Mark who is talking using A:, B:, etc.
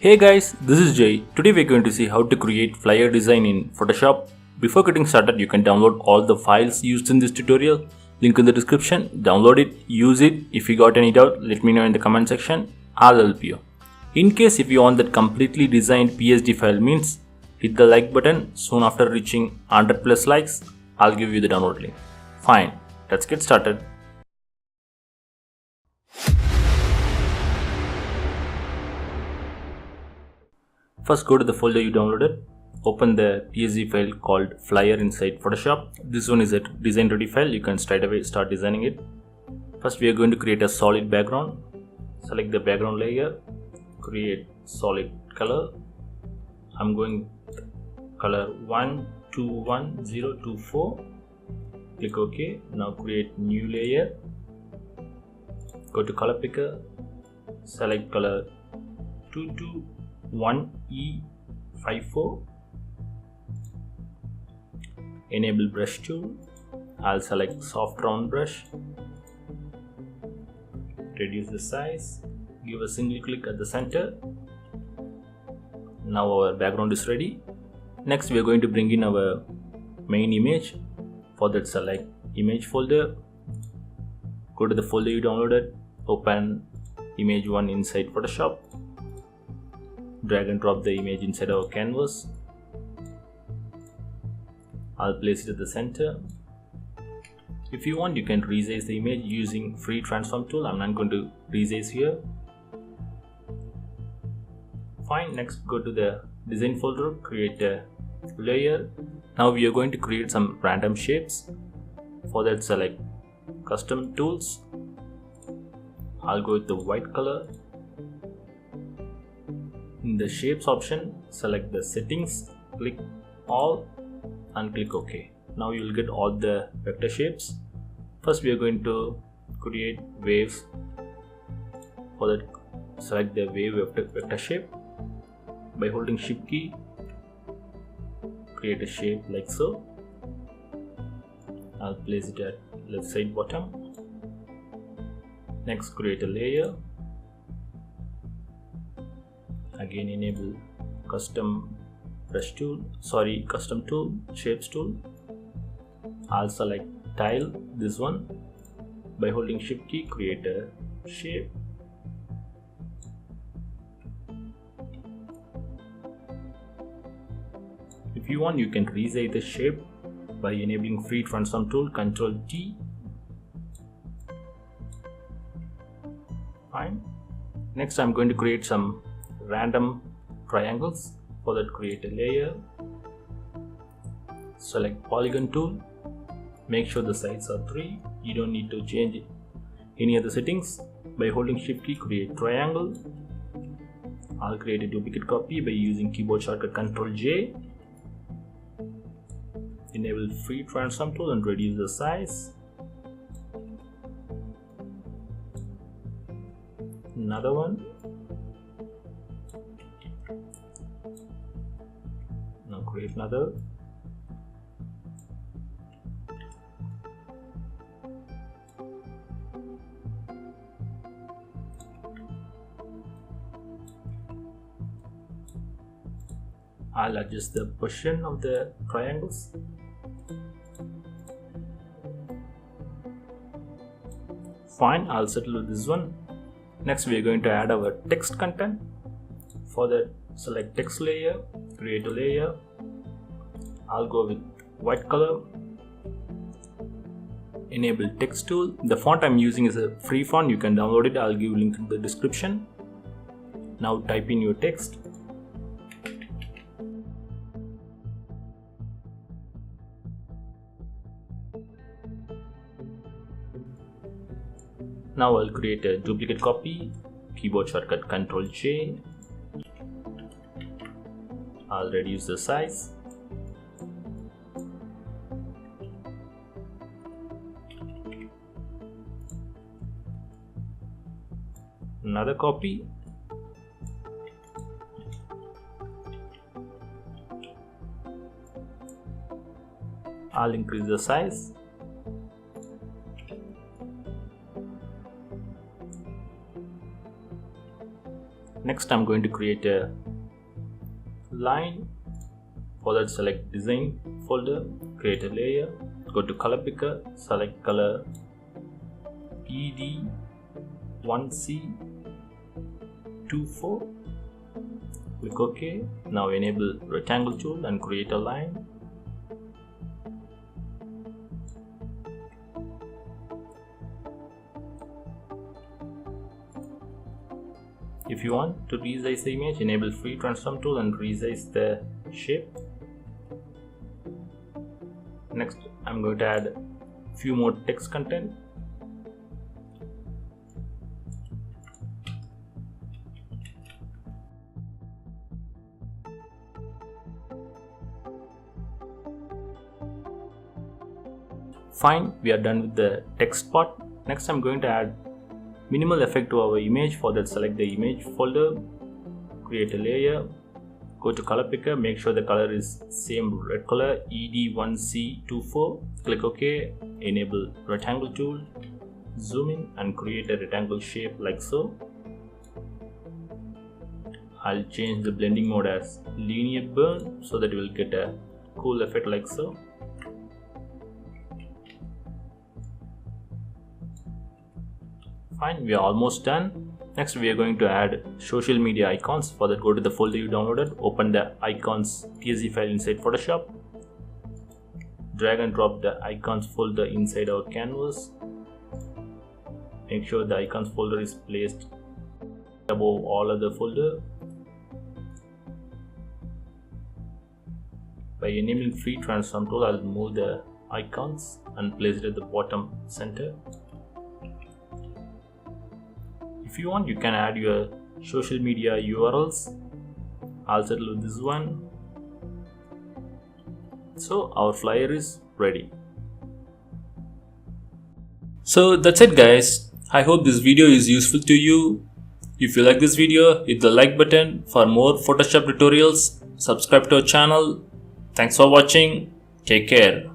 A: Hey guys, this is Jay. Today we're going to see how to create flyer design in Photoshop. Before getting started, you can download all the files used in this tutorial. Link in the description. Download it, use it. If you got any doubt, let me know in the comment section. I'll help you. In case if you want that completely designed PSD file means, hit the like button. Soon after reaching 100 plus likes, I'll give you the download link. Fine, let's get started. First go to the folder you downloaded, open the PSD file called flyer inside Photoshop. This one is a design ready file, you can straight away start designing it. First we are going to create a solid background. Select the background layer, create solid color. I'm going color 121024. Click OK. Now create new layer. Go to color picker, select color 221E54. Enable brush tool. I'll select soft round brush. Reduce the size. Give a single click at the center. Now our background is ready. Next we are going to bring in our main image. For that, select image folder. Go to the folder you downloaded. Open image 1 inside Photoshop. Drag and drop the image inside our canvas. I'll place it at the center. If you want, you can resize the image using free transform tool. I'm not going to resize here. Fine, next go to the design folder, create a layer. Now we are going to create some random shapes. For that, select custom tools. I'll go with the white color. In the shapes option, select the settings, click all and click OK. Now you will get all the vector shapes. First we are going to create waves. For that, select the wave vector shape. By holding shift key, create a shape like so. I'll place it at left side bottom. Next, create a layer. Again, enable custom tool, shapes tool. I'll select tile, this one. By holding shift key, create a shape. If you want, you can resize the shape by enabling free transform tool, Ctrl T. Fine. Next, I'm going to create some random triangles. For that, create a layer. Select polygon tool. Make sure the sides are 3. You don't need to change any other settings. By holding shift key, create triangle. I'll create a duplicate copy by using keyboard shortcut Ctrl J. Enable free transform tool and reduce the size. Another one. Now create another. I'll adjust the position of the triangles. Fine, I'll settle with this one. Next we are going to add our text content. For that, select text layer, create a layer. I'll go with white color. Enable text tool. The font I'm using is a free font, you can download it. I'll give link in the description. Now type in your text. Now I'll create a duplicate copy, keyboard shortcut Ctrl J. I'll reduce the size. Another copy. I'll increase the size. Next I'm going to create a line. For that, select design folder, create a layer, go to color picker, select color PE3024, click OK. Now enable rectangle tool and create a line. If you want to resize the image, enable free transform tool and resize the shape. Next, I'm going to add few more text content. Fine, we are done with the text part. Next, I'm going to add minimal effect to our image. For that, select the image folder, create a layer, go to color picker, make sure the color is same red color ED1C24, click OK, enable rectangle tool, zoom in and create a rectangle shape like so. I'll change the blending mode as linear burn so that you will get a cool effect like so. Fine, we are almost done. Next, we are going to add social media icons. For that, go to the folder you downloaded, open the icons TSV file inside Photoshop, drag and drop the icons folder inside our canvas. Make sure the icons folder is placed above all other folder. By enabling free transform tool, I'll move the icons and place it at the bottom center. If you want, you can add your social media URLs. I'll settle with this one. So our flyer is ready. So that's it guys. I hope this video is useful to you. If you like this video, hit the like button. For more Photoshop tutorials, subscribe to our channel. Thanks for watching. Take care.